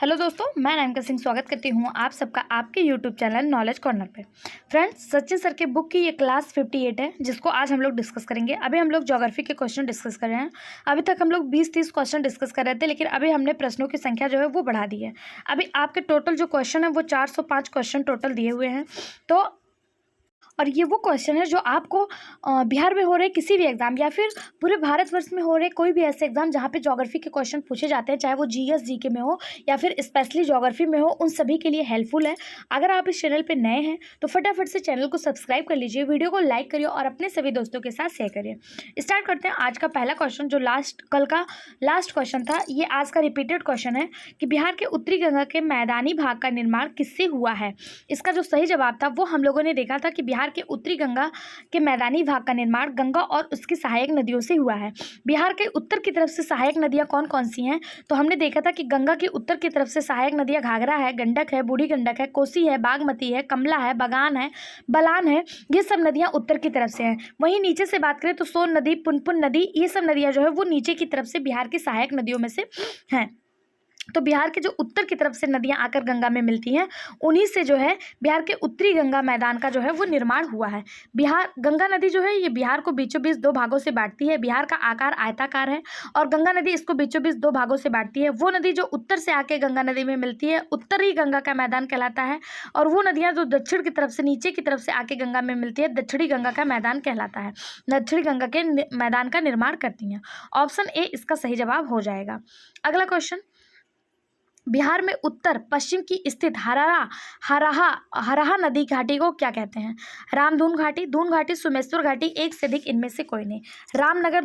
Hello दोस्तों, मैं नामिका सिंह स्वागत करती हूँ आप सबका आपके यूट्यूब चैनल नॉलेज कॉर्नर पे। फ्रेंड्स, सचिन सर के बुक की ये क्लास 58 है जिसको आज हम लोग डिस्कस करेंगे। अभी हम लोग ज्योग्राफी के क्वेश्चन डिस्कस कर रहे हैं। अभी तक हम लोग 20-30 क्वेश्चन डिस्कस कर रहे थे, लेकिन अभी हमने प्रश्नों की संख्या जो है वो बढ़ा दी है। अभी आपके टोटल जो क्वेश्चन है वो 405 क्वेश्चन टोटल दिए हुए हैं। तो और ये वो क्वेश्चन है जो आपको बिहार में हो रहे किसी भी एग्जाम या फिर पूरे भारतवर्ष में हो रहे कोई भी ऐसे एग्जाम जहाँ पे ज्योग्राफी के क्वेश्चन पूछे जाते हैं, चाहे वो जीएस जीके में हो या फिर स्पेशली ज्योग्राफी में हो, उन सभी के लिए हेल्पफुल है। अगर आप इस चैनल पे नए हैं तो फटाफट से चैनल को सब्सक्राइब कर लीजिए, वीडियो को लाइक करिए और अपने सभी दोस्तों के साथ शेयर करिए। स्टार्ट करते हैं आज का पहला क्वेश्चन, जो कल का लास्ट क्वेश्चन था। ये आज का रिपीटेड क्वेश्चन है कि बिहार के उत्तरी गंगा के मैदानी भाग का निर्माण किससे हुआ है। इसका जो सही जवाब था वो हम लोगों ने देखा था कि बिहार के उत्तरी गंगा के मैदानी भाग का निर्माण गंगा और उसकी सहायक नदियों से हुआ है। बिहार के उत्तर की तरफ से सहायक नदियां कौन कौन सी हैं, तो हमने देखा था कि गंगा की उत्तर की तरफ से सहायक नदियां घाघरा है, गंडक है, बूढ़ी गंडक है, कोसी है, बागमती है, कमला है, बलान है। ये सब नदियां उत्तर की तरफ से हैं। वहीं नीचे से बात करें तो सोन नदी, पुनपुन नदी, ये सब नदियां जो है वो नीचे की तरफ से बिहार की सहायक नदियों में से हैं। तो बिहार के जो उत्तर की तरफ से नदियां आकर गंगा में मिलती हैं, उन्हीं से जो है बिहार के उत्तरी गंगा मैदान का जो है वो निर्माण हुआ है। गंगा नदी जो है ये बिहार को बीचों बीच दो भागों से बांटती है। बिहार का आकार आयताकार है और गंगा नदी इसको बीचों बीच दो भागों से बांटती है। वो नदी जो उत्तर से आके गंगा नदी में मिलती है उत्तरी गंगा का मैदान कहलाता है, और वो नदियाँ जो दक्षिण की तरफ से नीचे की तरफ से आके गंगा में मिलती है दक्षिणी गंगा का मैदान कहलाता है। दक्षिणी गंगा के मैदान का निर्माण करती हैं। ऑप्शन ए इसका सही जवाब हो जाएगा। अगला क्वेश्चन, बिहार में उत्तर पश्चिम की स्थित हरहा नदी घाटी को क्या कहते हैं। रामधून घाटी, दून घाटी, सुमेश्वर घाटी, एक से अधिक, इनमें से कोई नहीं। रामनगर,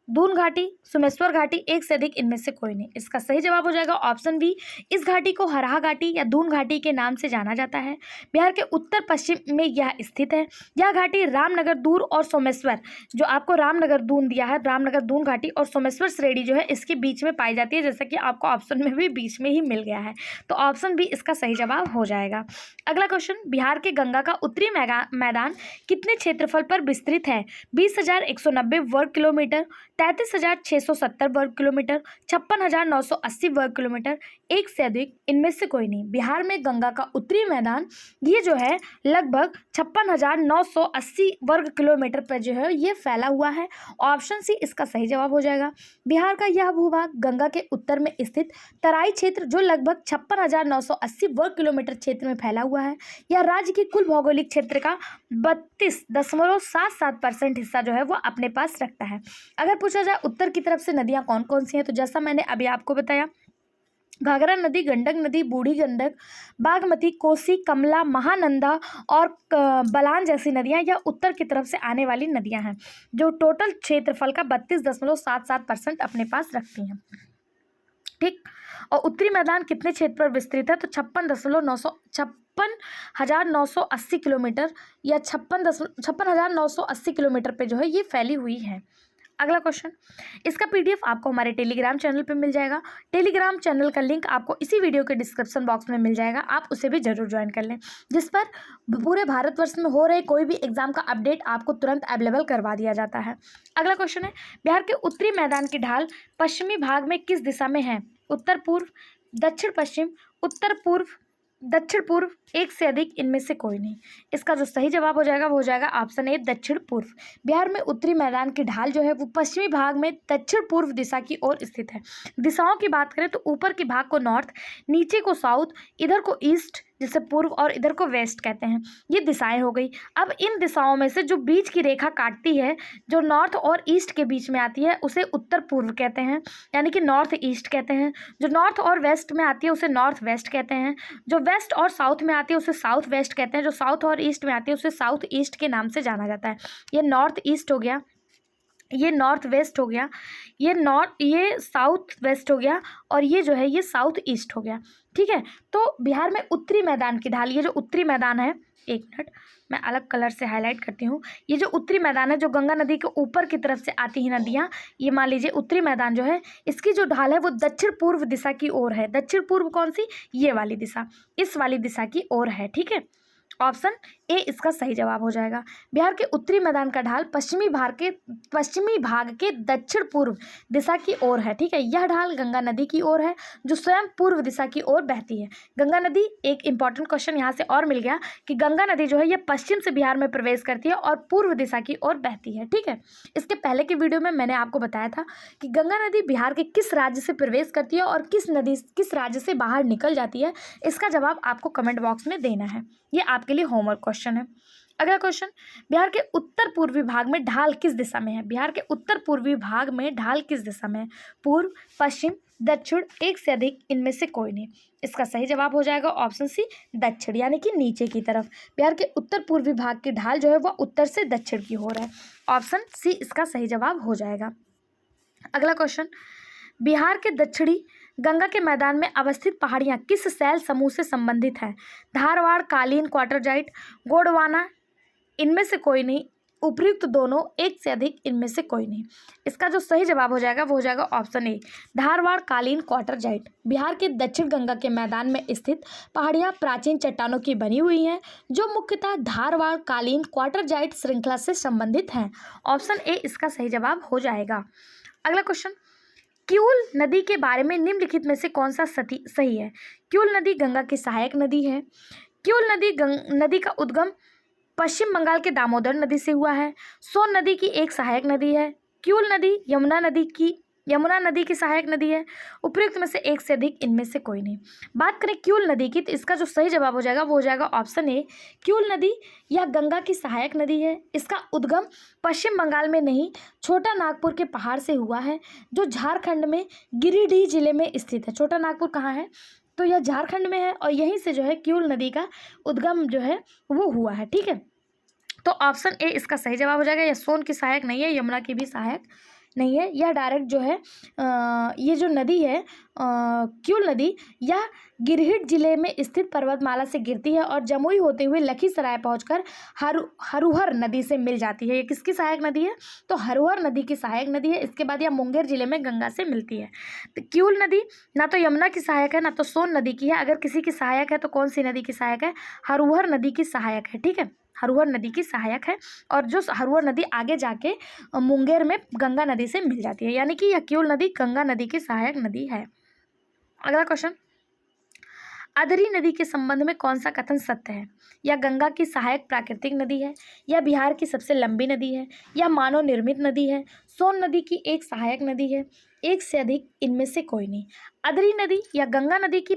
दून घाटी, सुमेश्वर घाटी, एक से अधिक, इनमें से कोई नहीं। इसका सही जवाब हो जाएगा ऑप्शन बी। इस घाटी को हरहा घाटी या दून घाटी के नाम से जाना जाता है। बिहार के उत्तर पश्चिम में यह स्थित है। यह घाटी रामनगर, दून और सोमेश्वर, जो आपको रामनगर दून दिया है, रामनगर दून घाटी और सोमेश्वर श्रेणी जो है इसके बीच में पाई जाती है, जैसा कि आपको ऑप्शन में भी बीच में ही मिल गया है। तो ऑप्शन बी इसका सही जवाब हो जाएगा। अगला क्वेश्चन, बिहार के गंगा का उत्तरी मैदान कितने क्षेत्रफल पर विस्तृत है। 20,190 वर्ग किलोमीटर, 33,670 वर्ग किलोमीटर, 56,980 वर्ग किलोमीटर, एक से अधिक, इनमें से कोई नहीं। बिहार में गंगा का उत्तरी मैदान ये जो है लगभग 56,980 वर्ग किलोमीटर पर जो है ये फैला हुआ है। ऑप्शन सी इसका सही जवाब हो जाएगा। बिहार का यह भूभाग गंगा के उत्तर में स्थित तराई क्षेत्र जो लगभग 56,980 वर्ग किलोमीटर क्षेत्र में फैला हुआ है, यह राज्य की कुल भौगोलिक क्षेत्र का 32.77% हिस्सा जो है वो अपने पास रखता है। अगर पूछा जाए उत्तर की तरफ से नदियां कौन कौन सी हैं, तो जैसा मैंने अभी आपको बताया, घाघरा नदी, गंडक नदी, बूढ़ी गंडक, बागमती, कोसी, कमला, महानंदा और बलान जैसी नदियां यह उत्तर की तरफ से आने वाली नदियां हैं, जो टोटल क्षेत्रफल का 32.77% अपने पास रखती हैं। ठीक, और उत्तरी मैदान कितने क्षेत्र पर विस्तृत है, तो 56,980 किलोमीटर या 56,980 किलोमीटर पे जो है ये फैली हुई है। अगला क्वेश्चन, इसका पीडीएफ आपको हमारे टेलीग्राम चैनल पे मिल जाएगा। टेलीग्राम चैनल का लिंक आपको इसी वीडियो के डिस्क्रिप्शन बॉक्स में मिल जाएगा, आप उसे भी जरूर ज्वाइन कर लें, जिस पर पूरे भारतवर्ष में हो रहे कोई भी एग्जाम का अपडेट आपको तुरंत अवेलेबल करवा दिया जाता है। अगला क्वेश्चन है, बिहार के उत्तरी मैदान की ढाल पश्चिमी भाग में किस दिशा में है। उत्तर पूर्व, दक्षिण पश्चिम, उत्तर पूर्व, दक्षिण पूर्व, एक से अधिक, इनमें से कोई नहीं। इसका जो सही जवाब हो जाएगा वो हो जाएगा ऑप्शन ए, दक्षिण पूर्व। बिहार में उत्तरी मैदान की ढाल जो है वो पश्चिमी भाग में दक्षिण पूर्व दिशा की ओर स्थित है। दिशाओं की बात करें तो ऊपर के भाग को नॉर्थ, नीचे को साउथ, इधर को ईस्ट जिसे पूर्व और इधर को वेस्ट कहते हैं। ये दिशाएं हो गई। अब इन दिशाओं में से जो बीच की रेखा काटती है, जो नॉर्थ और ईस्ट के बीच में आती है, उसे उत्तर पूर्व कहते हैं, यानी कि नॉर्थ ईस्ट कहते हैं। जो नॉर्थ और वेस्ट में आती है उसे नॉर्थ वेस्ट कहते हैं। जो वेस्ट और साउथ में आती है उसे साउथ वेस्ट कहते हैं। जो साउथ और ईस्ट में आती है उसे साउथ ईस्ट के नाम से जाना जाता है। ये नॉर्थ ईस्ट हो गया, ये नॉर्थ वेस्ट हो गया, ये साउथ वेस्ट हो गया, और ये जो है ये साउथ ईस्ट हो गया। ठीक है, तो बिहार में उत्तरी मैदान की ढाल, ये जो उत्तरी मैदान है, एक मिनट मैं अलग कलर से हाईलाइट करती हूँ। ये जो उत्तरी मैदान है, जो गंगा नदी के ऊपर की तरफ से आती हैं नदियाँ, ये मान लीजिए उत्तरी मैदान जो है इसकी जो ढाल है वो दक्षिण पूर्व दिशा की ओर है। दक्षिण पूर्व कौन सी, ये वाली दिशा, इस वाली दिशा की ओर है। ठीक है, ऑप्शन ए इसका सही जवाब हो जाएगा। बिहार के उत्तरी मैदान का ढाल पश्चिमी भाग के दक्षिण पूर्व दिशा की ओर है। ठीक है, यह ढाल गंगा नदी की ओर है जो स्वयं पूर्व दिशा की ओर बहती है। गंगा नदी, एक इंपॉर्टेंट क्वेश्चन यहाँ से और मिल गया कि गंगा नदी जो है यह पश्चिम से बिहार में प्रवेश करती है और पूर्व दिशा की ओर बहती है। ठीक है, इसके पहले की वीडियो में मैंने आपको बताया था कि गंगा नदी बिहार के किस राज्य से प्रवेश करती है और किस राज्य से बाहर निकल जाती है। इसका जवाब आपको कमेंट बॉक्स में देना है, ये आपके लिए होमवर्क क्वेश्चन है। अगला क्वेश्चन, बिहार के उत्तर पूर्वी भाग में ढाल किस दिशा में है? बिहार के उत्तर पूर्वी भाग में ढाल किस दिशा में है? पूर्व, पश्चिम, दक्षिण, एक से अधिक, इनमें से कोई नहीं। इसका सही जवाब हो जाएगा ऑप्शन सी, दक्षिण, यानी कि नीचे की तरफ। बिहार के उत्तर पूर्वी भाग की ढाल जो है वह उत्तर से दक्षिण की ओर है। ऑप्शन सी इसका सही जवाब हो जाएगा। अगला क्वेश्चन, बिहार के दक्षिणी गंगा के मैदान में अवस्थित पहाड़ियां किस शैल समूह से संबंधित हैं? धारवाड़, कालीन, क्वार्टरजाइट, गोंडवाना, इनमें से कोई नहीं, उपयुक्त दोनों, एक से अधिक, इनमें से कोई नहीं। इसका जो सही जवाब हो जाएगा वो हो जाएगा ऑप्शन ए, धारवाड़, कालीन, क्वार्टरजाइट। बिहार के दक्षिण गंगा के मैदान में स्थित पहाड़ियां प्राचीन चट्टानों की बनी हुई हैं जो मुख्यतः धारवाड़, कालीन, क्वार्टरजाइट श्रृंखला से संबंधित हैं। ऑप्शन ए इसका सही जवाब हो जाएगा। अगला क्वेश्चन, क्यूल नदी के बारे में निम्नलिखित में से कौन सा सही है? क्यूल नदी गंगा की सहायक नदी है। क्यूल नदी का उद्गम पश्चिम बंगाल के दामोदर नदी से हुआ है। सोन नदी की एक सहायक नदी है। क्यूल नदी यमुना नदी की सहायक नदी है। उपयुक्त में से एक से अधिक, इनमें से कोई नहीं। बात करें क्यूल नदी की तो इसका जो सही जवाब हो जाएगा वो हो जाएगा ऑप्शन ए, क्यूल नदी यह गंगा की सहायक नदी है। इसका उद्गम पश्चिम बंगाल में नहीं, छोटा नागपुर के पहाड़ से हुआ है जो झारखंड में गिरिडीह जिले में स्थित है। छोटा नागपुर कहाँ है? तो यह झारखंड में है और यहीं से जो है क्यूल नदी का उद्गम जो है वो हुआ है। ठीक है, तो ऑप्शन ए इसका सही जवाब हो जाएगा। यह सोन की सहायक नहीं है, यमुना की भी सहायक नहीं है। यह डायरेक्ट जो है ये जो नदी है क्यूल नदी, यह गिरहिट जिले में स्थित पर्वतमाला से गिरती है और जमुई होते हुए लखीसराय पहुंचकर हरुहर नदी से मिल जाती है। ये किसकी सहायक नदी है? तो हरुहर नदी की सहायक नदी है। इसके बाद यह मुंगेर जिले में गंगा से मिलती है। तो क्यूल नदी ना तो यमुना की सहायक है ना तो सोन नदी की है। अगर किसी की सहायक है तो कौन सी नदी की सहायक है? हरुहर नदी की सहायक है। ठीक है, हरुहर नदी की सहायक है और जो हरुहर नदी आगे जाके मुंगेर में गंगा नदी से मिल जाती है, यानी कि यह क्यूल नदी गंगा नदी की सहायक नदी है। अगला क्वेश्चन, अधरी नदी के संबंध में कौन सा कथन सत्य है? यह गंगा की सहायक प्राकृतिक नदी है, यह बिहार की सबसे लंबी नदी है, यह मानव निर्मित नदी है, सोन नदी की एक सहायक नदी है, एक से अधिक, इनमें से कोई नहीं। अधरी नदी या गंगा नदी की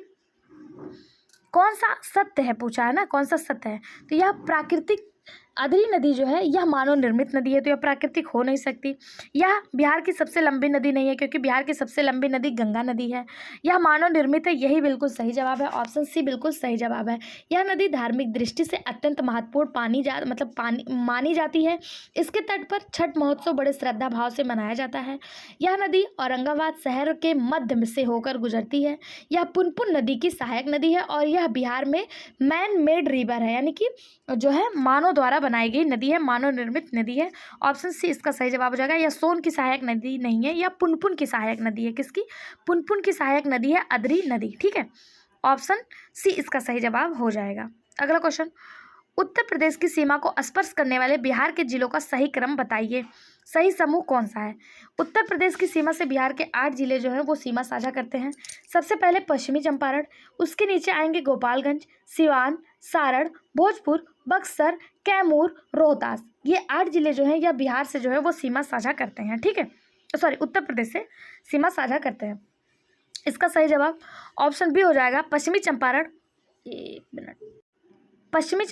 कौन सा सत्य है पूछा है ना, कौन सा सत्य है? तो यह प्राकृतिक अधरी नदी जो है यह मानव निर्मित नदी है, तो यह प्राकृतिक हो नहीं सकती। यह बिहार की सबसे लंबी नदी नहीं है क्योंकि बिहार की सबसे लंबी नदी गंगा नदी है। यह मानव निर्मित है, यही बिल्कुल सही जवाब है। ऑप्शन सी बिल्कुल सही जवाब है। यह नदी धार्मिक दृष्टि से अत्यंत महत्वपूर्ण पानी मानी जाती है। इसके तट पर छठ महोत्सव बड़े श्रद्धा भाव से मनाया जाता है। यह नदी औरंगाबाद शहर के मध्य से होकर गुजरती है। यह पुनपुन नदी की सहायक नदी है और यह बिहार में मैन मेड रिवर है, यानी कि जो है मानव द्वारा बनाई गई नदी है, मानव निर्मित नदी है। ऑप्शन सी इसका सही जवाब हो जाएगा। यह सोन की सहायक नदी नहीं है, यह पुनपुन की सहायक नदी है। किसकी? पुनपुन की सहायक नदी है अधरी नदी। ठीक है, ऑप्शन सी इसका सही जवाब हो जाएगा। अगला क्वेश्चन, उत्तर प्रदेश की सीमा को स्पर्श करने वाले बिहार के जिलों का सही क्रम बताइए। सही समूह कौन सा है? उत्तर प्रदेश की सीमा से बिहार के 8 जिले जो हैं वो सीमा साझा करते हैं। सबसे पहले पश्चिमी चंपारण, उसके नीचे आएंगे गोपालगंज, सिवान, सारण, भोजपुर, बक्सर, कैमूर, रोहतास। ये 8 जिले जो हैं यह बिहार से जो है वो सीमा साझा करते हैं। ठीक है, सॉरी, उत्तर प्रदेश से सीमा साझा करते हैं। इसका सही जवाब ऑप्शन बी हो जाएगा, पश्चिमी चंपारण। एक मिनट, पश्चिमी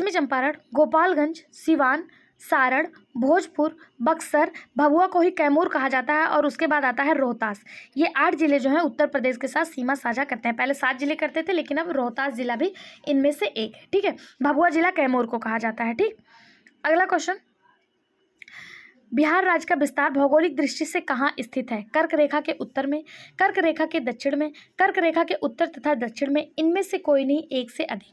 चंपारण, गोपालगंज, सिवान, सारण, भोजपुर, बक्सर, भभुआ को ही कैमूर कहा जाता है और उसके बाद आता है रोहतास। ये 8 जिले जो हैं उत्तर प्रदेश के साथ सीमा साझा करते हैं। पहले 7 जिले करते थे लेकिन अब रोहतास जिला भी इनमें से एक है। ठीक है, भभुआ जिला कैमूर को कहा जाता है। ठीक, अगला क्वेश्चन, बिहार राज्य का विस्तार भौगोलिक दृष्टि से कहाँ स्थित है? कर्क रेखा के उत्तर में, कर्क रेखा के दक्षिण में, कर्क रेखा के उत्तर तथा दक्षिण में, इनमें से कोई नहीं, एक से अधिक।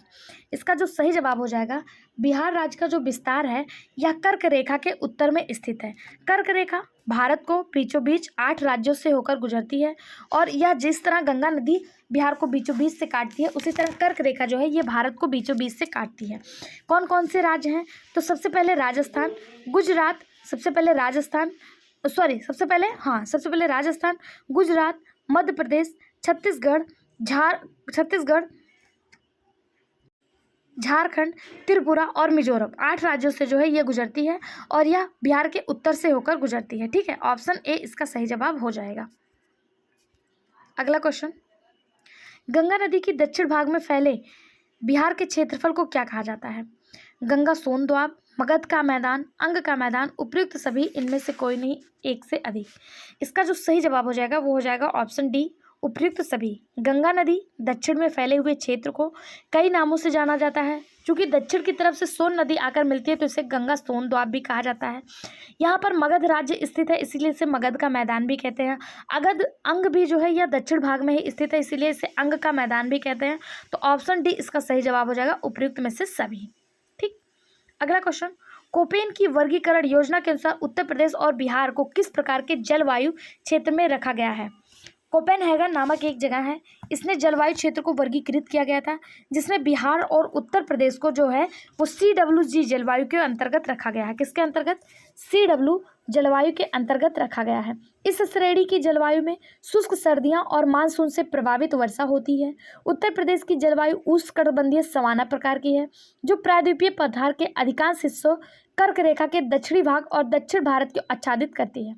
इसका जो सही जवाब हो जाएगा, बिहार राज्य का जो विस्तार है यह कर्क रेखा के उत्तर में स्थित है। कर्क रेखा भारत को बीचों बीच 8 राज्यों से होकर गुजरती है और यह जिस तरह गंगा नदी बिहार को बीचों बीच से काटती है, उसी तरह कर्क रेखा जो है ये भारत को बीचों बीच से काटती है। कौन कौन से राज्य हैं? तो सबसे पहले राजस्थान, गुजरात, सबसे पहले राजस्थान, गुजरात, मध्य प्रदेश, छत्तीसगढ़, झारखंड, त्रिपुरा और मिजोरम, 8 राज्यों से जो है ये गुजरती है और यह बिहार के उत्तर से होकर गुजरती है। ठीक है, ऑप्शन ए इसका सही जवाब हो जाएगा। अगला क्वेश्चन, गंगा नदी की दक्षिण भाग में फैले बिहार के क्षेत्रफल को क्या कहा जाता है? गंगा सोन दोआब, मगध का मैदान, अंग का मैदान, उपयुक्त सभी, इनमें से कोई नहीं, एक से अधिक। इसका जो सही जवाब हो जाएगा वो हो जाएगा ऑप्शन डी, उपयुक्त सभी। गंगा नदी दक्षिण में फैले हुए क्षेत्र को कई नामों से जाना जाता है। क्योंकि दक्षिण की तरफ से सोन नदी आकर मिलती है तो इसे गंगा सोन दोआब भी कहा जाता है। यहाँ पर मगध राज्य स्थित है, इसीलिए इसे मगध का मैदान भी कहते हैं। अगध अंग भी जो है यह दक्षिण भाग में ही स्थित है, इसीलिए इसे अंग का मैदान भी कहते हैं। तो ऑप्शन डी इसका सही जवाब हो जाएगा, उपयुक्त में से सभी। ठीक, अगला क्वेश्चन, कोपेन की वर्गीकरण योजना के अनुसार उत्तर प्रदेश और बिहार को किस प्रकार के जलवायु क्षेत्र में रखा गया है? कोपेनहेगन नामक एक जगह है, इसने जलवायु क्षेत्र को वर्गीकृत किया गया था, जिसमें बिहार और उत्तर प्रदेश को जो है वो CWG जलवायु के अंतर्गत रखा गया है। किसके अंतर्गत? CW जलवायु के अंतर्गत रखा गया है। इस श्रेणी की जलवायु में शुष्क सर्दियां और मानसून से प्रभावित वर्षा होती है। उत्तर प्रदेश की जलवायु उष्णकटिबंधीय सवाना प्रकार की है, जो प्रायद्वीपीय पठार के अधिकांश हिस्सों, कर्क रेखा के दक्षिणी भाग और दक्षिण भारत को आच्छादित करती है।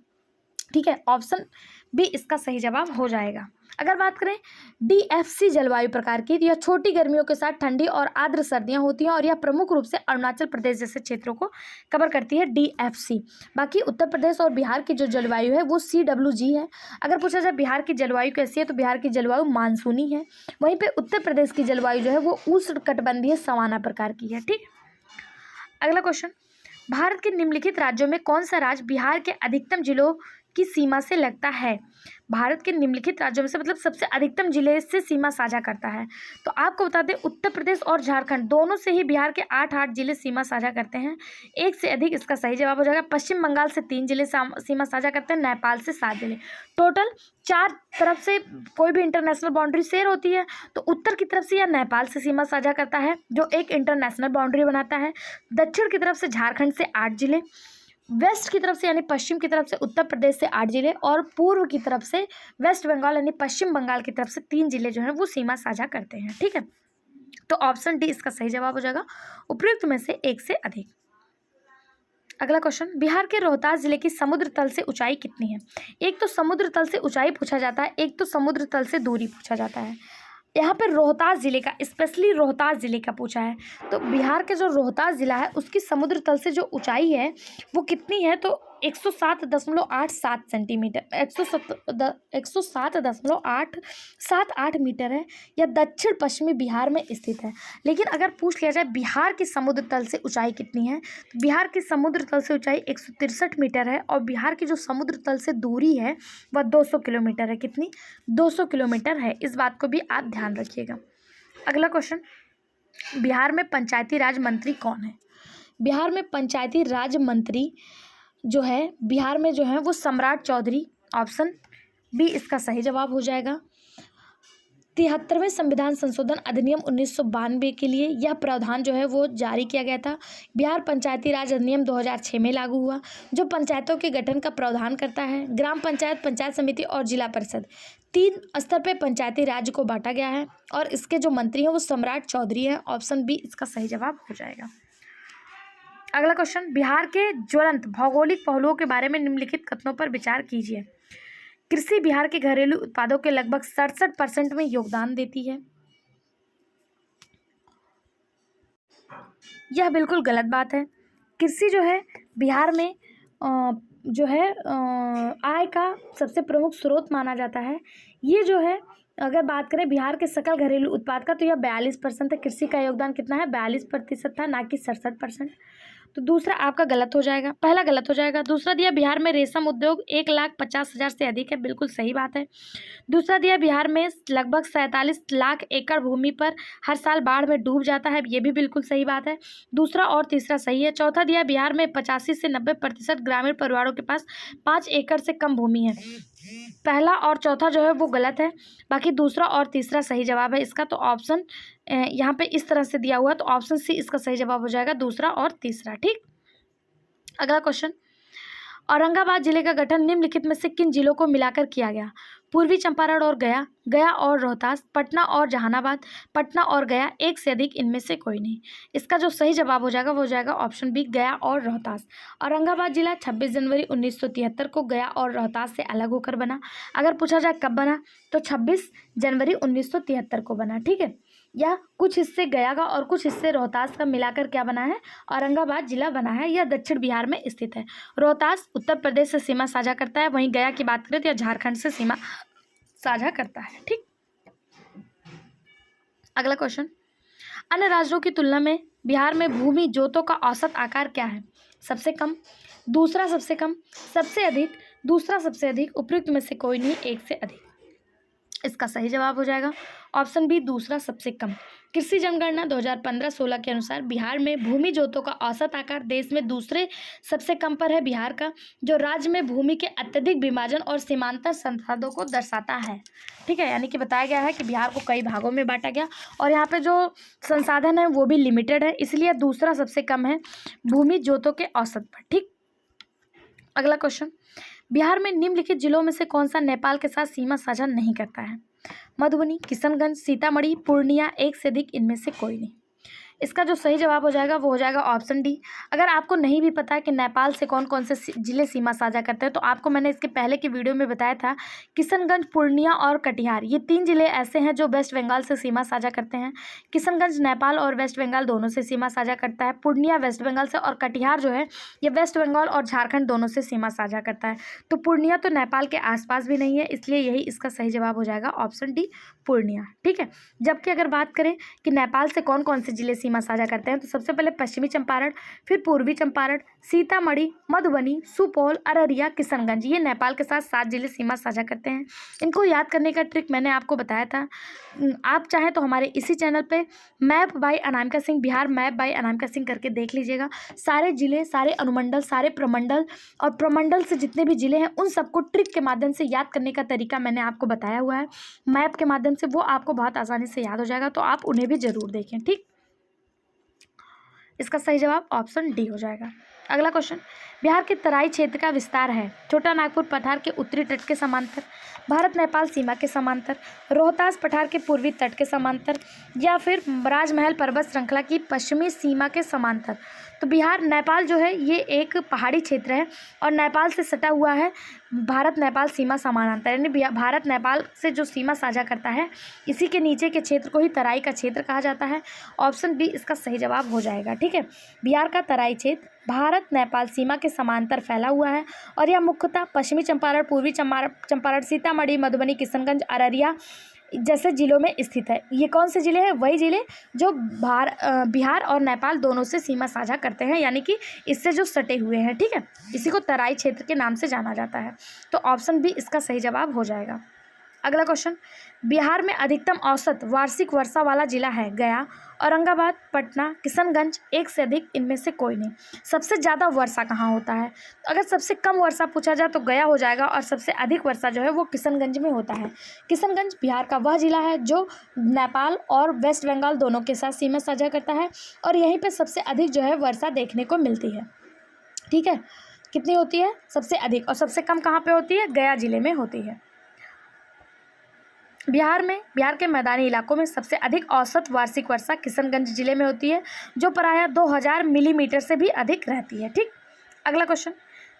ठीक है, ऑप्शन बी इसका सही जवाब हो जाएगा। अगर बात करें DFC जलवायु प्रकार की, तो यह छोटी गर्मियों के साथ ठंडी और आर्द्र सर्दियां होती हैं और यह प्रमुख रूप से अरुणाचल प्रदेश जैसे क्षेत्रों को कवर करती है, DFC। बाकी उत्तर प्रदेश और बिहार की जो जलवायु है वो CWG है। अगर पूछा जाए बिहार की जलवायु कैसी है, तो बिहार की जलवायु मानसूनी है। वहीं पर उत्तर प्रदेश की जलवायु जो है वो उष्णकटिबंधीय सवाना प्रकार की है। ठीक, अगला क्वेश्चन, भारत के निम्नलिखित राज्यों में कौन सा राज्य बिहार के अधिकतम जिलों की सीमा से लगता है? भारत के निम्नलिखित राज्यों में से मतलब सबसे अधिकतम जिले से सीमा साझा करता है। तो आपको बता दें, उत्तर प्रदेश और झारखंड दोनों से ही बिहार के 8 जिले सीमा साझा करते हैं, एक से अधिक इसका सही जवाब हो जाएगा। पश्चिम बंगाल से 3 जिले सीमा साझा करते हैं, नेपाल से 7 जिले, टोटल 4 तरफ से कोई भी इंटरनेशनल बाउंड्री शेयर होती है। तो उत्तर की तरफ से यह नेपाल से सीमा साझा करता है, जो एक इंटरनेशनल बाउंड्री बनाता है। दक्षिण की तरफ से झारखंड से 8 जिले, वेस्ट की तरफ से यानी पश्चिम की तरफ से उत्तर प्रदेश से 8 जिले और पूर्व की तरफ से वेस्ट बंगाल यानी पश्चिम बंगाल की तरफ से 3 जिले जो हैं वो सीमा साझा करते हैं। ठीक है, तो ऑप्शन डी इसका सही जवाब हो जाएगा, उपयुक्त में से एक से अधिक। अगला क्वेश्चन, बिहार के रोहतास जिले की समुद्र तल से ऊंचाई कितनी है? एक तो समुद्र तल से ऊंचाई पूछा जाता है, एक तो समुद्र तल से दूरी पूछा जाता है। यहाँ पर रोहतास जिले का, स्पेशली रोहतास जिले का पूछा है। तो बिहार के जो रोहतास जिला है उसकी समुद्र तल से जो ऊंचाई है वो कितनी है? तो 107.87 सेंटीमीटर, 107.878 मीटर है। यह दक्षिण पश्चिमी बिहार में स्थित है। लेकिन अगर पूछ लिया जाए बिहार की समुद्र तल से ऊंचाई कितनी है, तो बिहार की समुद्र तल से ऊंचाई 163 मीटर है और बिहार की जो समुद्र तल से दूरी है वह 200 किलोमीटर है। कितनी? 200 किलोमीटर है। इस बात को भी आप ध्यान रखिएगा। अगला क्वेश्चन, बिहार में पंचायती राज मंत्री कौन है? बिहार में पंचायती राज मंत्री जो है बिहार में जो है वो सम्राट चौधरी, ऑप्शन बी इसका सही जवाब हो जाएगा। 73वें संविधान संशोधन अधिनियम 1992 के लिए यह प्रावधान जो है वो जारी किया गया था। बिहार पंचायती राज अधिनियम 2006 में लागू हुआ, जो पंचायतों के गठन का प्रावधान करता है। ग्राम पंचायत, पंचायत समिति और जिला परिषद 3 स्तर पर पंचायती राज को बांटा गया है और इसके जो मंत्री हैं वो सम्राट चौधरी है। ऑप्शन बी इसका सही जवाब हो जाएगा। अगला क्वेश्चन, बिहार के ज्वलंत भौगोलिक पहलुओं के बारे में निम्नलिखित कथनों पर विचार कीजिए। कृषि बिहार के घरेलू उत्पादों के लगभग 67% में योगदान देती है। यह बिल्कुल गलत बात है। कृषि जो है बिहार में जो है आय का सबसे प्रमुख स्रोत माना जाता है। ये जो है अगर बात करें बिहार के सकल घरेलू उत्पाद का, तो यह 42% है। कृषि का योगदान कितना है? 42% था, ना कि 67%। तो दूसरा आपका गलत हो जाएगा, पहला गलत हो जाएगा। दूसरा दिया बिहार में रेशम उद्योग 1,50,000 से अधिक है, बिल्कुल सही बात है। दूसरा दिया बिहार में लगभग 47 लाख एकड़ भूमि पर हर साल बाढ़ में डूब जाता है, ये भी बिल्कुल सही बात है। दूसरा और तीसरा सही है। चौथा दिया बिहार में 85 से 90% ग्रामीण परिवारों के पास 5 एकड़ से कम भूमि है, पहला और चौथा जो है वो गलत है, बाकी दूसरा और तीसरा सही जवाब है इसका। तो ऑप्शन यहाँ पे इस तरह से दिया हुआ है, तो ऑप्शन सी इसका सही जवाब हो जाएगा, दूसरा और तीसरा। ठीक, अगला क्वेश्चन, औरंगाबाद जिले का गठन निम्नलिखित में से किन जिलों को मिलाकर किया गया? पूर्वी चंपारण और गया, गया और रोहतास, पटना और जहानाबाद, पटना और गया, एक से अधिक, इनमें से कोई नहीं। इसका जो सही जवाब हो जाएगा वो हो जाएगा ऑप्शन बी, गया और रोहतास। औरंगाबाद जिला 26 जनवरी 1973 को गया और रोहतास से अलग होकर बना। अगर पूछा जाए कब बना, तो 26 जनवरी 1973 को बना। ठीक है, या कुछ हिस्से गया का और कुछ हिस्से रोहतास का मिलाकर क्या बना है, औरंगाबाद जिला बना है। यह दक्षिण बिहार में स्थित है। रोहतास उत्तर प्रदेश से सीमा साझा करता है, वहीं गया की बात करें तो यह झारखंड से सीमा साझा करता है। ठीक, अगला क्वेश्चन, अन्य राज्यों की तुलना में बिहार में भूमि जोतों का औसत आकार क्या है? सबसे कम, दूसरा सबसे कम, सबसे अधिक, दूसरा सबसे अधिक, उपयुक्त में से कोई नहीं, एक से अधिक। इसका सही जवाब हो जाएगा ऑप्शन बी, दूसरा सबसे कम। कृषि जनगणना 2015-16 के अनुसार बिहार में भूमि जोतों का औसत आकार देश में दूसरे सबसे कम पर है बिहार का, जो राज्य में भूमि के अत्यधिक विभाजन और सीमांतर संसाधनों को दर्शाता है। ठीक है, यानी कि बताया गया है कि बिहार को कई भागों में बांटा गया और यहाँ पे जो संसाधन है वो भी लिमिटेड है, इसलिए दूसरा सबसे कम है भूमि जोतों के औसत पर। ठीक, अगला क्वेश्चन, बिहार में निम्नलिखित जिलों में से कौन सा नेपाल के साथ सीमा साझा नहीं करता है? मधुबनी, किशनगंज, सीतामढ़ी, पूर्णिया, एक से अधिक, इनमें से कोई नहीं। इसका जो सही जवाब हो जाएगा वो हो जाएगा ऑप्शन डी। अगर आपको नहीं भी पता है कि नेपाल से कौन कौन से जिले सीमा साझा करते हैं, तो आपको मैंने इसके पहले की वीडियो में बताया था, किशनगंज, पूर्णिया और कटिहार, ये 3 जिले ऐसे हैं जो वेस्ट बंगाल से सीमा साझा करते हैं। किशनगंज नेपाल और वेस्ट बंगाल दोनों से सीमा साझा करता है, पूर्णिया वेस्ट बंगाल से, और कटिहार जो है ये वेस्ट बंगाल और झारखंड दोनों से सीमा साझा करता है। तो पूर्णिया तो नेपाल के आसपास भी नहीं है, इसलिए यही इसका सही जवाब हो जाएगा ऑप्शन डी, पूर्णिया। ठीक है, जबकि अगर बात करें कि नेपाल से कौन कौन से जिले सीमा साझा करते हैं, तो सबसे पहले पश्चिमी चंपारण, फिर पूर्वी चंपारण, सीतामढ़ी, मधुबनी, सुपौल, अररिया, किशनगंज, ये नेपाल के साथ 7 जिले सीमा साझा करते हैं। इनको याद करने का ट्रिक मैंने आपको बताया था। आप चाहें तो हमारे इसी चैनल पे map bye Anamika Singh, Bihar map bye Anamika Singh करके देख लीजिएगा। सारे जिले, सारे अनुमंडल, सारे प्रमंडल और प्रमंडल से जितने भी जिले हैं उन सबको ट्रिक के माध्यम से याद करने का तरीका मैंने आपको बताया हुआ है मैप के माध्यम से, वो आपको बहुत आसानी से याद हो जाएगा, तो आप उन्हें भी जरूर देखें। ठीक, इसका सही जवाब ऑप्शन डी हो जाएगा। अगला क्वेश्चन, बिहार के तराई क्षेत्र का विस्तार है छोटा नागपुर पठार के उत्तरी तट के समांतर, भारत नेपाल सीमा के समांतर, रोहतास पठार के पूर्वी तट के समांतर, या फिर राजमहल पर्वत श्रृंखला की पश्चिमी सीमा के समांतर। तो बिहार, नेपाल जो है ये एक पहाड़ी क्षेत्र है और नेपाल से सटा हुआ है भारत नेपाल सीमा समानांतर, यानी भारत नेपाल से जो सीमा साझा करता है इसी के नीचे के क्षेत्र को ही तराई का क्षेत्र कहा जाता है। ऑप्शन बी इसका सही जवाब हो जाएगा। ठीक है, बिहार का तराई क्षेत्र भारत नेपाल सीमा के समांतर फैला हुआ है और यह मुख्यतः पश्चिमी चंपारण, पूर्वी चंपारण, सीतामढ़ी, मधुबनी, किशनगंज, अररिया जैसे जिलों में स्थित है। ये कौन से जिले हैं? वही जिले जो बिहार और नेपाल दोनों से सीमा साझा करते हैं, यानी कि इससे जो सटे हुए हैं। ठीक है, इसी को तराई क्षेत्र के नाम से जाना जाता है। तो ऑप्शन बी इसका सही जवाब हो जाएगा। अगला क्वेश्चन, बिहार में अधिकतम औसत वार्षिक वर्षा वाला जिला है गया, औरंगाबाद, पटना, किशनगंज, एक से अधिक, इनमें से कोई नहीं। सबसे ज़्यादा वर्षा कहाँ होता है? तो अगर सबसे कम वर्षा पूछा जाए तो गया हो जाएगा और सबसे अधिक वर्षा जो है वो किशनगंज में होता है। किशनगंज बिहार का वह जिला है जो नेपाल और वेस्ट बंगाल दोनों के साथ सीमा साझा करता है और यहीं पर सबसे अधिक जो है वर्षा देखने को मिलती है। ठीक है, कितनी होती है? सबसे अधिक। और सबसे कम कहाँ पर होती है? गया जिले में होती है। बिहार के मैदानी इलाकों में सबसे अधिक औसत वार्षिक वर्षा किशनगंज जिले में होती है, जो प्रायः 2000 मिलीमीटर से भी अधिक रहती है। ठीक, अगला क्वेश्चन,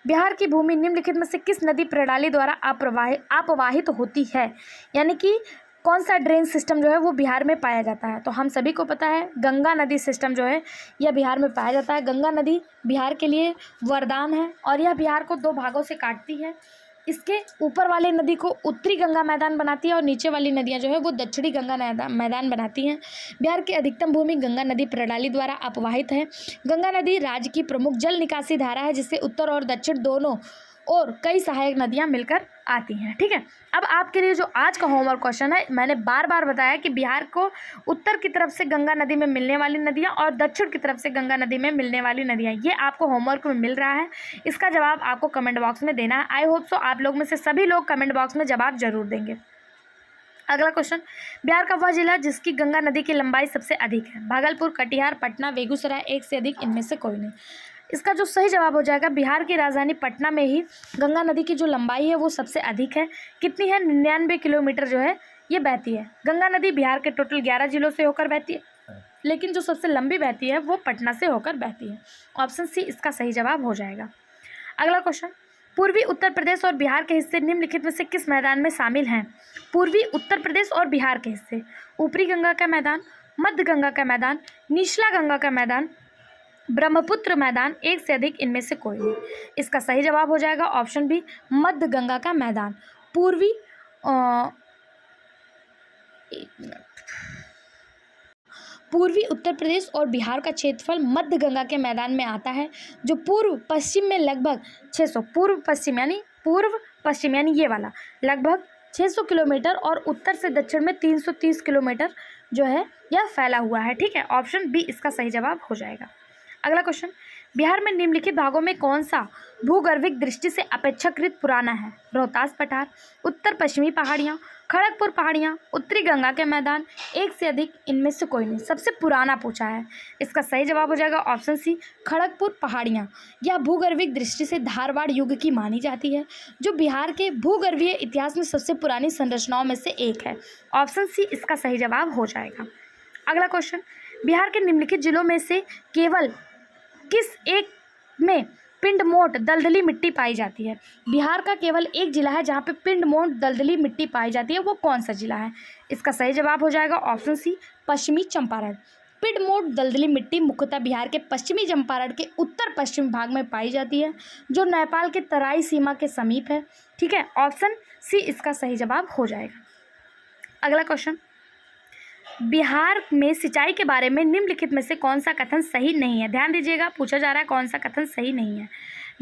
बिहार की भूमि निम्नलिखित में से किस नदी प्रणाली द्वारा अपवाहित होती है? यानी कि कौन सा ड्रेन सिस्टम जो है वो बिहार में पाया जाता है? तो हम सभी को पता है गंगा नदी सिस्टम जो है यह बिहार में पाया जाता है। गंगा नदी बिहार के लिए वरदान है और यह बिहार को 2 भागों से काटती है। इसके ऊपर वाली नदी को उत्तरी गंगा मैदान बनाती है और नीचे वाली नदियां जो है वो दक्षिणी गंगा मैदान बनाती हैं। बिहार की अधिकतम भूमि गंगा नदी प्रणाली द्वारा अपवाहित है। गंगा नदी राज्य की प्रमुख जल निकासी धारा है, जिससे उत्तर और दक्षिण दोनों और कई सहायक नदियां मिलकर आती हैं। ठीक है, अब आपके लिए जो आज का होमवर्क क्वेश्चन है, मैंने बार बार बताया कि बिहार को उत्तर की तरफ से गंगा नदी में मिलने वाली नदियां और दक्षिण की तरफ से गंगा नदी में मिलने वाली नदियां, ये आपको होमवर्क में मिल रहा है। इसका जवाब आपको कमेंट बॉक्स में देना है। आई होप सो आप लोग में से सभी लोग कमेंट बॉक्स में जवाब जरूर देंगे। अगला क्वेश्चन, बिहार का वह जिला जिसकी गंगा नदी की लंबाई सबसे अधिक है। भागलपुर, कटिहार, पटना, बेगूसराय, एक से अधिक, इनमें से कोई नहीं। इसका जो सही जवाब हो जाएगा, बिहार की राजधानी पटना में ही गंगा नदी की जो लंबाई है वो सबसे अधिक है। कितनी है? 99 किलोमीटर जो है ये बहती है। गंगा नदी बिहार के टोटल 11 जिलों से होकर बहती है, लेकिन जो सबसे लंबी बहती है वो पटना से होकर बहती है। ऑप्शन सी इसका सही जवाब हो जाएगा। अगला क्वेश्चन, पूर्वी उत्तर प्रदेश और बिहार के हिस्से निम्नलिखित में से किस मैदान में शामिल हैं? पूर्वी उत्तर प्रदेश और बिहार के हिस्से, ऊपरी गंगा का मैदान, मध्य गंगा का मैदान, निचला गंगा का मैदान, ब्रह्मपुत्र मैदान, एक से अधिक, इनमें से कोई नहीं। इसका सही जवाब हो जाएगा ऑप्शन बी, मध्य गंगा का मैदान। पूर्वी पूर्वी उत्तर प्रदेश और बिहार का क्षेत्रफल मध्य गंगा के मैदान में आता है, जो पूर्व पश्चिम में लगभग 600 पूर्व पश्चिम यानी ये वाला लगभग 600 किलोमीटर और उत्तर से दक्षिण में 330 किलोमीटर जो है यह फैला हुआ है। ठीक है, ऑप्शन बी इसका सही जवाब हो जाएगा। अगला क्वेश्चन, बिहार में निम्नलिखित भागों में कौन सा भूगर्भिक दृष्टि से अपेक्षाकृत पुराना है? रोहतास पठार, उत्तर पश्चिमी पहाड़ियाँ, खड़गपुर पहाड़ियाँ, उत्तरी गंगा के मैदान, एक से अधिक, इनमें से कोई नहीं। सबसे पुराना पूछा है, इसका सही जवाब हो जाएगा ऑप्शन सी, खड़गपुर पहाड़ियाँ। यह भूगर्भिक दृष्टि से धारवाड़ युग की मानी जाती है, जो बिहार के भूगर्भीय इतिहास में सबसे पुरानी संरचनाओं में से एक है। ऑप्शन सी इसका सही जवाब हो जाएगा। अगला क्वेश्चन, बिहार के निम्नलिखित जिलों में से केवल किस एक में पिंडमोट दलदली मिट्टी पाई जाती है? बिहार का केवल एक जिला है जहाँ पे पिंडमोट दलदली मिट्टी पाई जाती है, वो कौन सा जिला है? इसका सही जवाब हो जाएगा ऑप्शन सी, पश्चिमी चंपारण। पिंडमोट दलदली मिट्टी मुख्यतः बिहार के पश्चिमी चंपारण के उत्तर पश्चिम भाग में पाई जाती है, जो नेपाल के तराई सीमा के समीप है। ठीक है, ऑप्शन सी इसका सही जवाब हो जाएगा। अगला क्वेश्चन, बिहार में सिंचाई के बारे में निम्नलिखित में से कौन सा कथन सही नहीं है? ध्यान दीजिएगा, पूछा जा रहा है कौन सा कथन सही नहीं है।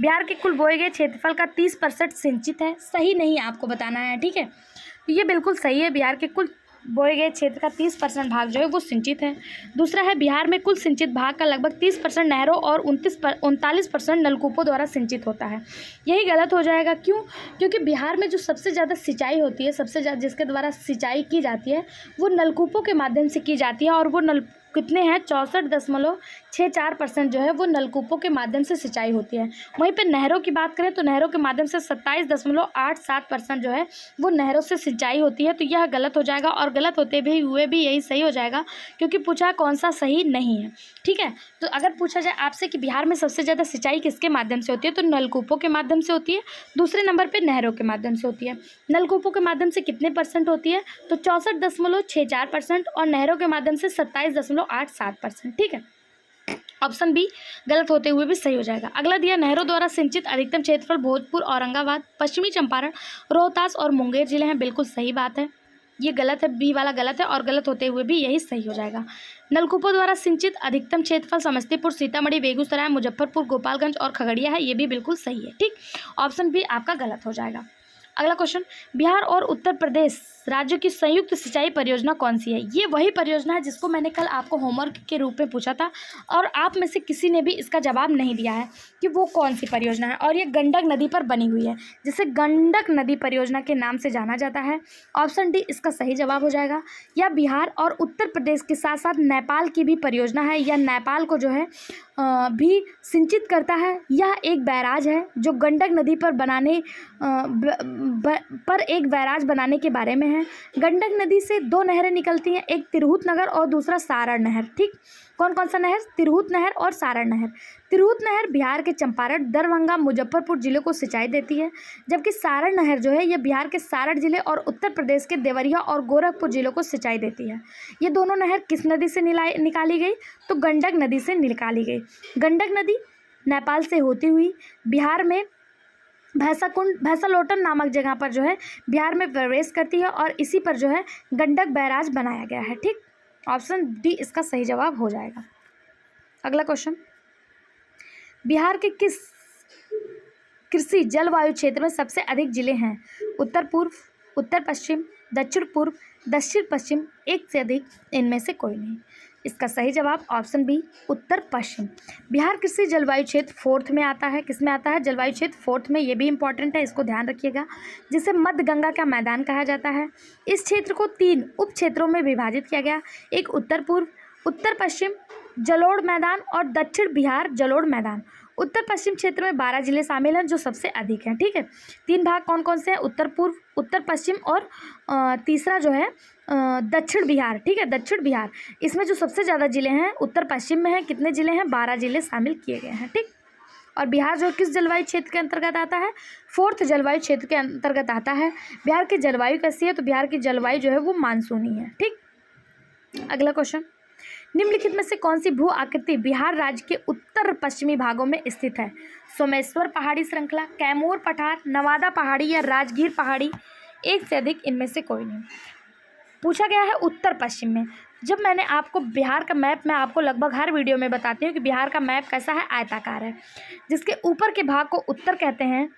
बिहार के कुल बोए गए क्षेत्रफल का 30% सिंचित है, सही नहीं आपको बताना है। ठीक है, तो ये बिल्कुल सही है, बिहार के कुल बोए गए क्षेत्र का 30% भाग जो है वो सिंचित है। दूसरा है, बिहार में कुल सिंचित भाग का लगभग 30% नहरों और 39% नलकूपों द्वारा सिंचित होता है। यही गलत हो जाएगा। क्यों? क्योंकि बिहार में जो सबसे ज़्यादा सिंचाई होती है, सबसे ज़्यादा जिसके द्वारा सिंचाई की जाती है वो नलकूपों के माध्यम से की जाती है, और वो कितने हैं? 64.64% जो है वो नलकूपों के माध्यम से सिंचाई होती है। वहीं पे नहरों की बात करें तो नहरों के माध्यम से 27.87% जो है वो नहरों से सिंचाई होती है। तो यह गलत हो जाएगा, और गलत होते हुए भी यही सही हो जाएगा, क्योंकि पूछा कौन सा सही नहीं है। ठीक है, तो अगर पूछा जाए आपसे कि बिहार में सबसे ज़्यादा सिंचाई किसके माध्यम से होती है, तो नलकूपों के माध्यम से होती है। दूसरे नंबर पर नहरों के माध्यम से होती है। नलकूपों के माध्यम से कितने % होती है? तो 64.64%, और नहरों के माध्यम से 27.87%। ठीक है, ऑप्शन बी गलत होते हुए भी सही हो जाएगा। अगला दिया, नहरों द्वारा सिंचित अधिकतम क्षेत्रफल भोजपुर, औरंगाबाद, पश्चिमी चंपारण, रोहतास और मुंगेर जिले हैं। बिल्कुल सही बात है, ये गलत है, बी वाला गलत है, और गलत होते हुए भी यही सही हो जाएगा। नलकूपों द्वारा सिंचित अधिकतम क्षेत्रफल समस्तीपुर, सीतामढ़ी, बेगूसराय, मुजफ्फरपुर, गोपालगंज और खगड़िया है। ये भी बिल्कुल सही है। ठीक, ऑप्शन बी आपका गलत हो जाएगा। अगला क्वेश्चन, बिहार और उत्तर प्रदेश राज्यों की संयुक्त सिंचाई परियोजना कौन सी है? ये वही परियोजना है जिसको मैंने कल आपको होमवर्क के रूप में पूछा था, और आप में से किसी ने भी इसका जवाब नहीं दिया है कि वो कौन सी परियोजना है, और ये गंडक नदी पर बनी हुई है, जिसे गंडक नदी परियोजना के नाम से जाना जाता है। ऑप्शन डी इसका सही जवाब हो जाएगा। यह बिहार और उत्तर प्रदेश के साथ साथ नेपाल की भी परियोजना है। यह नेपाल को जो है भी सिंचित करता है। यह एक बैराज है जो गंडक नदी पर एक बैराज बनाने के बारे में है। गंडक नदी से 2 नहरें निकलती हैं, एक तिरहुत नहर और दूसरा सारण नहर। ठीक, कौन कौन सा नहर? तिरहुत नहर और सारण नहर। तिरहुत नहर बिहार के चंपारण, दरभंगा, मुजफ्फरपुर जिले को सिंचाई देती है, जबकि सारण नहर जो है यह बिहार के सारण जिले और उत्तर प्रदेश के देवरिया और गोरखपुर जिलों को सिंचाई देती है। ये दोनों नहर किस नदी से निकाली गई? तो गंडक नदी से निकाली गई। गंडक नदी नेपाल से होती हुई बिहार में भैंसालोटन नामक जगह पर जो है बिहार में प्रवेश करती है और इसी पर जो है गंडक बैराज बनाया गया है। ठीक, ऑप्शन डी इसका सही जवाब हो जाएगा। अगला क्वेश्चन, बिहार के किस कृषि जलवायु क्षेत्र में सबसे अधिक जिले हैं? उत्तर पूर्व, उत्तर पश्चिम, दक्षिण पूर्व, दक्षिण पश्चिम, एक से अधिक, इनमें से कोई नहीं। इसका सही जवाब ऑप्शन बी उत्तर पश्चिम। बिहार कृषि जलवायु क्षेत्र फोर्थ में आता है। किस में आता है? जलवायु क्षेत्र फोर्थ में। ये भी इंपॉर्टेंट है, इसको ध्यान रखिएगा, जिसे मध्य गंगा का मैदान कहा जाता है। इस क्षेत्र को 3 उप क्षेत्रों में विभाजित किया गया, एक उत्तर पूर्व, उत्तर पश्चिम जलोढ़ मैदान और दक्षिण बिहार जलोढ़ मैदान। उत्तर पश्चिम क्षेत्र में 12 जिले शामिल हैं जो सबसे अधिक हैं। ठीक है, 3 भाग कौन कौन से हैं? उत्तर पूर्व, उत्तर पश्चिम और तीसरा जो है दक्षिण बिहार। ठीक है, दक्षिण बिहार। इसमें जो सबसे ज़्यादा जिले हैं उत्तर पश्चिम में हैं। कितने जिले हैं? 12 जिले शामिल किए गए हैं। ठीक, और बिहार जो किस जलवायु क्षेत्र के अंतर्गत आता है? फोर्थ जलवायु क्षेत्र के अंतर्गत आता है। बिहार की जलवायु कैसी है? तो बिहार की जलवायु जो है वो मानसूनी है। ठीक, अगला क्वेश्चन, निम्नलिखित में से कौन सी भू आकृति बिहार राज्य के उत्तर पश्चिमी भागों में स्थित है? सोमेश्वर पहाड़ी श्रृंखला, कैमूर पठार, नवादा पहाड़ी या राजगीर पहाड़ी, एक से अधिक, इनमें से कोई नहीं। पूछा गया है उत्तर पश्चिम में। जब मैंने आपको बिहार का मैप, मैं आपको लगभग हर वीडियो में बताती हूँ कि बिहार का मैप कैसा है, आयताकार है, जिसके ऊपर के भाग को उत्तर कहते हैं,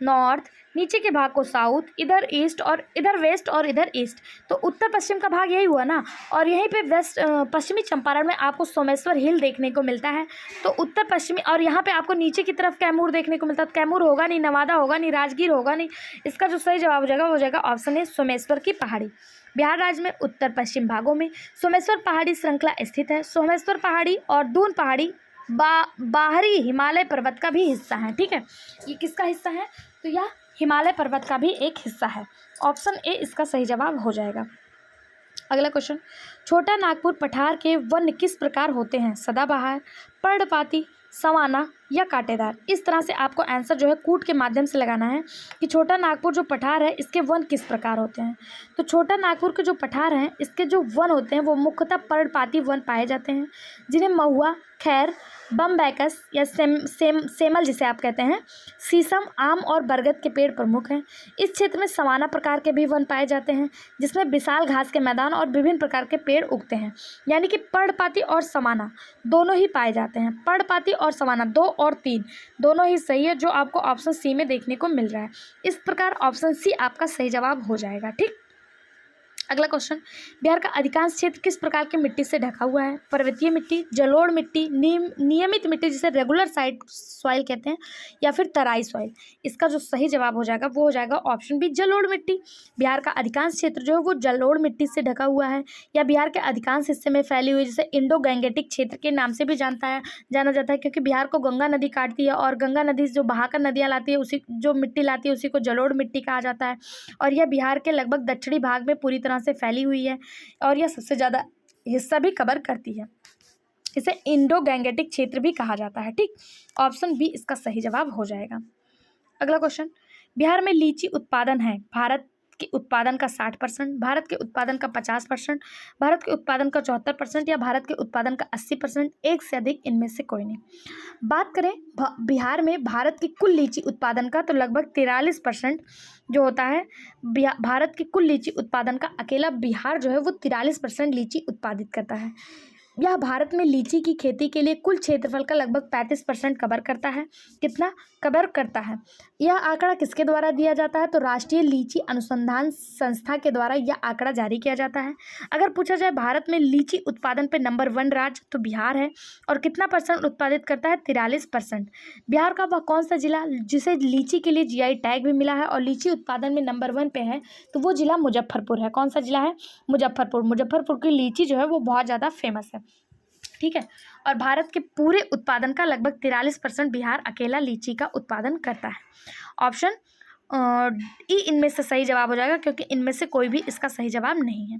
नॉर्थ, नीचे के भाग को साउथ, इधर ईस्ट और इधर वेस्ट और इधर ईस्ट। तो उत्तर पश्चिम का भाग यही हुआ ना। और यहीं पे वेस्ट पश्चिमी चंपारण में आपको सोमेश्वर हिल देखने को मिलता है। तो उत्तर पश्चिमी, और यहाँ पे आपको नीचे की तरफ कैमूर देखने को मिलता है। तो कैमूर होगा नहीं, नवादा होगा नहीं, राजगीर होगा नहीं। इसका जो सही जवाब हो जाएगा वो हो जाएगा ऑप्शन ए सोमेश्वर की पहाड़ी। बिहार राज्य में उत्तर पश्चिम भागों में सोमेश्वर पहाड़ी श्रृंखला स्थित है। सोमेश्वर पहाड़ी और दून पहाड़ी बाहरी हिमालय पर्वत का भी हिस्सा है। ठीक है, ये किसका हिस्सा है? तो यह हिमालय पर्वत का भी एक हिस्सा है। ऑप्शन ए इसका सही जवाब हो जाएगा। अगला क्वेश्चन, छोटा नागपुर पठार के वन किस प्रकार होते हैं? सदाबहार, पर्णपाती, सवाना या कांटेदार। इस तरह से आपको आंसर जो है कूट के माध्यम से लगाना है कि छोटा नागपुर जो पठार है इसके वन किस प्रकार होते हैं। तो छोटा नागपुर के जो पठार हैं इसके जो वन होते हैं वो मुख्यतः पर्णपाती वन पाए जाते हैं, जिन्हें महुआ, खैर, बम्बैकस या सेमल जिसे आप कहते हैं, शीशम, आम और बरगद के पेड़ प्रमुख हैं। इस क्षेत्र में सवाना प्रकार के भी वन पाए जाते हैं, जिसमें विशाल घास के मैदान और विभिन्न प्रकार के पेड़ उगते हैं। यानी कि पर्णपाती और सवाना दोनों ही पाए जाते हैं। पर्णपाती और सवाना 2 और 3 दोनों ही सही है, जो आपको ऑप्शन सी में देखने को मिल रहा है। इस प्रकार ऑप्शन सी आपका सही जवाब हो जाएगा। ठीक, अगला क्वेश्चन, बिहार का अधिकांश क्षेत्र किस प्रकार की मिट्टी से ढका हुआ है? पर्वतीय मिट्टी, जलोढ़ मिट्टी, नियमित मिट्टी जिसे रेगुलर साइड सॉइल कहते हैं, या फिर तराई सॉइल। इसका जो सही जवाब हो जाएगा वो हो जाएगा ऑप्शन बी जलोढ़ मिट्टी। बिहार का अधिकांश क्षेत्र जो है वो जलोढ़ मिट्टी से ढका हुआ है, या बिहार के अधिकांश हिस्से में फैली हुई, जिसे इंडो गैंगेटिक क्षेत्र के नाम से भी जाना जाता है, क्योंकि बिहार को गंगा नदी काटती है और गंगा नदी जो बहाकर नदियाँ लाती है, उसी जो मिट्टी लाती है उसी को जलोढ़ मिट्टी कहा जाता है। और यह बिहार के लगभग दक्षिणी भाग में पूरी तरह से फैली हुई है और यह सबसे ज़्यादा हिस्सा भी कवर करती है। इसे इंडो गैंगेटिक क्षेत्र भी कहा जाता है। ठीक, ऑप्शन बी इसका सही जवाब हो जाएगा। अगला क्वेश्चन, बिहार में लीची उत्पादन है भारत के उत्पादन का 60%, भारत के उत्पादन का 50%, भारत के उत्पादन का 74% या भारत के उत्पादन का 80%, एक से अधिक, इनमें से कोई नहीं। बात करें बिहार में भारत की कुल लीची उत्पादन का, तो लगभग 43% जो होता है भारत की कुल लीची उत्पादन का, अकेला बिहार जो है वो 43% लीची उत्पादित करता है। यह भारत में लीची की खेती के लिए कुल क्षेत्रफल का लगभग 35% कवर करता है। कितना कवर करता है? यह आंकड़ा किसके द्वारा दिया जाता है? तो राष्ट्रीय लीची अनुसंधान संस्था के द्वारा यह आंकड़ा जारी किया जाता है। अगर पूछा जाए भारत में लीची उत्पादन पे नंबर 1 राज्य तो बिहार है, और कितना परसेंट उत्पादित करता है? 43%। बिहार का वह कौन सा जिला जिसे लीची के लिए GI टैग भी मिला है और लीची उत्पादन में नंबर 1 पे है? तो वो जिला मुजफ्फरपुर है। कौन सा जिला है? मुजफ्फरपुर। मुजफ्फरपुर की लीची जो है वो बहुत ज़्यादा फेमस है। ठीक है, और भारत के पूरे उत्पादन का लगभग 43% बिहार अकेला लीची का उत्पादन करता है। ऑप्शन ई इनमें से सही जवाब हो जाएगा, क्योंकि इनमें से कोई भी इसका सही जवाब नहीं है।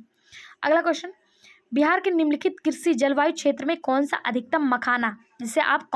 अगला क्वेश्चन, बिहार के निम्नलिखित कृषि जलवायु क्षेत्र में कौन सा अधिकतम मखाना, जिसे आप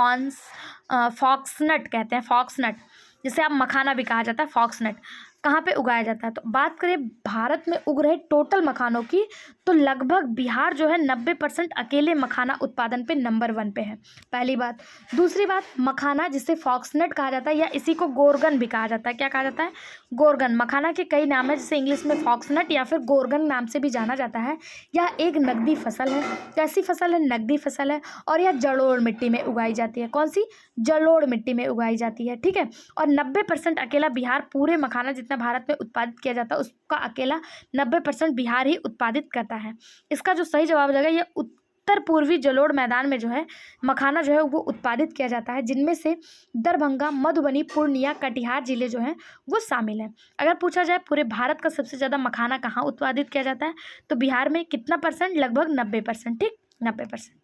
फॉक्सनट कहते हैं, फॉक्सनट जिसे आप मखाना भी कहा जाता है, फॉक्सनट, कहाँ पे उगाया जाता है? तो बात करें भारत में उग रहे टोटल मखानों की, तो लगभग बिहार जो है 90% अकेले मखाना उत्पादन पे नंबर 1 पे है, पहली बात। दूसरी बात, मखाना जिसे फॉक्सनट कहा जाता है या इसी को गोर्गन भी कहा जाता है। क्या कहा जाता है? गोर्गन। मखाना के कई नाम है, जैसे इंग्लिश में फॉक्सनट या फिर गोर्गन नाम से भी जाना जाता है। यह एक नकदी फसल है। कैसी फसल है? नकदी फसल है। और यह जलोढ़ मिट्टी में उगाई जाती है। कौन सी? जलोढ़ मिट्टी में उगाई जाती है, ठीक है। और 90% अकेला बिहार, पूरे मखाना जितना भारत में उत्पादित किया जाता है उसका अकेला 90% बिहार ही उत्पादित करता है। इसका जो सही जवाब हो जाएगा, ये उत्तर पूर्वी जलोढ़ मैदान में जो है मखाना जो है वो उत्पादित किया जाता है, जिनमें से दरभंगा, मधुबनी, पूर्णिया, कटिहार जिले जो हैं वो शामिल हैं। अगर पूछा जाए पूरे भारत का सबसे ज़्यादा मखाना कहाँ उत्पादित किया जाता है, तो बिहार में कितना परसेंट? लगभग 90%, ठीक, 90%,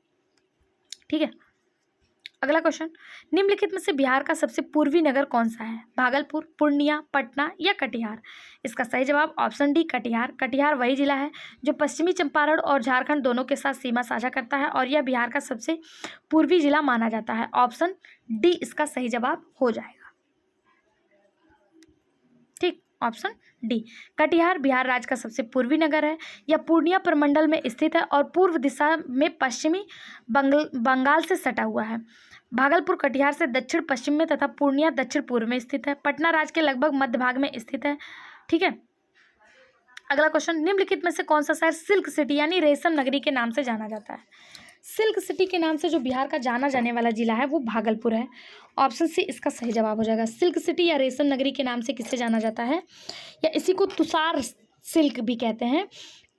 ठीक है। अगला क्वेश्चन, निम्नलिखित में से बिहार का सबसे पूर्वी नगर कौन सा है? भागलपुर, पूर्णिया, पटना या कटिहार? इसका सही जवाब ऑप्शन डी, कटिहार। कटिहार वही जिला है जो पश्चिमी चंपारण और झारखंड दोनों के साथ सीमा साझा करता है और यह बिहार का सबसे पूर्वी जिला माना जाता है। ऑप्शन डी इसका सही जवाब हो जाएगा, ठीक, ऑप्शन डी। कटिहार बिहार राज्य का सबसे पूर्वी नगर है। यह पूर्णिया प्रमंडल में स्थित है और पूर्व दिशा में पश्चिमी बंगाल से सटा हुआ है। भागलपुर कटिहार से दक्षिण पश्चिम में तथा पूर्णिया दक्षिण पूर्व में स्थित है। पटना राज्य के लगभग मध्य भाग में स्थित है, ठीक है। अगला क्वेश्चन, निम्नलिखित में से कौन सा शहर सिल्क सिटी यानी रेशम नगरी के नाम से जाना जाता है? सिल्क सिटी के नाम से जो बिहार का जाना जाने वाला जिला है वो भागलपुर है। ऑप्शन सी इसका सही जवाब हो जाएगा। सिल्क सिटी या रेशम नगरी के नाम से किससे जाना जाता है, या इसी को तुषार सिल्क भी कहते हैं,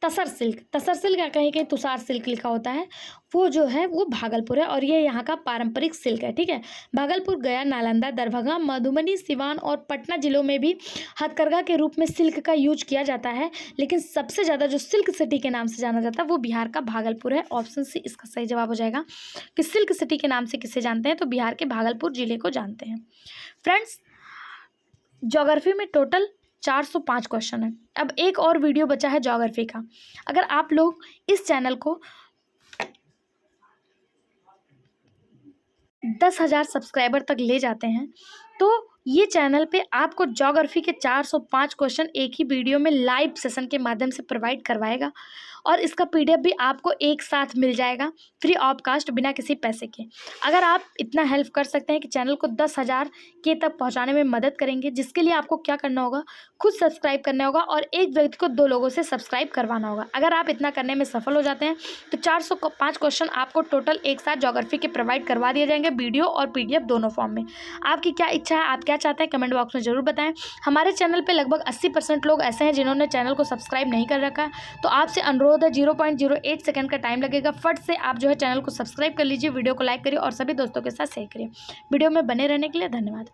तसर सिल्क या कहीं कहीं तुषार सिल्क लिखा होता है, वो जो है वो भागलपुर है और ये यहाँ का पारंपरिक सिल्क है, ठीक है। भागलपुर, गया, नालंदा, दरभंगा, मधुबनी, सिवान और पटना जिलों में भी हथकरघा के रूप में सिल्क का यूज किया जाता है, लेकिन सबसे ज़्यादा जो सिल्क सिटी के नाम से जाना जाता है वो बिहार का भागलपुर है। ऑप्शन सी इसका सही जवाब हो जाएगा कि सिल्क सिटी के नाम से किसे जानते हैं, तो बिहार के भागलपुर जिले को जानते हैं। फ्रेंड्स, ज्योग्राफी में टोटल 405 क्वेश्चन है। अब एक और वीडियो बचा है ज्योग्राफी का। अगर आप लोग इस चैनल को 10,000 सब्सक्राइबर तक ले जाते हैं तो ये चैनल पे आपको ज्योग्राफी के 405 क्वेश्चन एक ही वीडियो में लाइव सेशन के माध्यम से प्रोवाइड करवाएगा और इसका PDF भी आपको एक साथ मिल जाएगा फ्री ऑफ कास्ट, बिना किसी पैसे के। अगर आप इतना हेल्प कर सकते हैं कि चैनल को 10,000 के तक पहुंचाने में मदद करेंगे, जिसके लिए आपको क्या करना होगा, खुद सब्सक्राइब करना होगा और एक व्यक्ति को 2 लोगों से सब्सक्राइब करवाना होगा। अगर आप इतना करने में सफल हो जाते हैं तो 405 क्वेश्चन आपको टोटल एक साथ ज्योग्राफी के प्रोवाइड करवा दिए जाएंगे, वीडियो और PDF दोनों फॉर्म में। आपकी क्या इच्छा है, आप क्या चाहते हैं, कमेंट बॉक्स में जरूर बताएं। हमारे चैनल पे लगभग 80% लोग ऐसे हैं जिन्होंने चैनल को सब्सक्राइब नहीं कर रखा है, तो आपसे अनुरोध है, 0.08 सेकंड का टाइम लगेगा, फट से आप जो है चैनल को सब्सक्राइब कर लीजिए, वीडियो को लाइक करिए और सभी दोस्तों के साथ शेयर करिए। वीडियो में बने रहने के लिए धन्यवाद।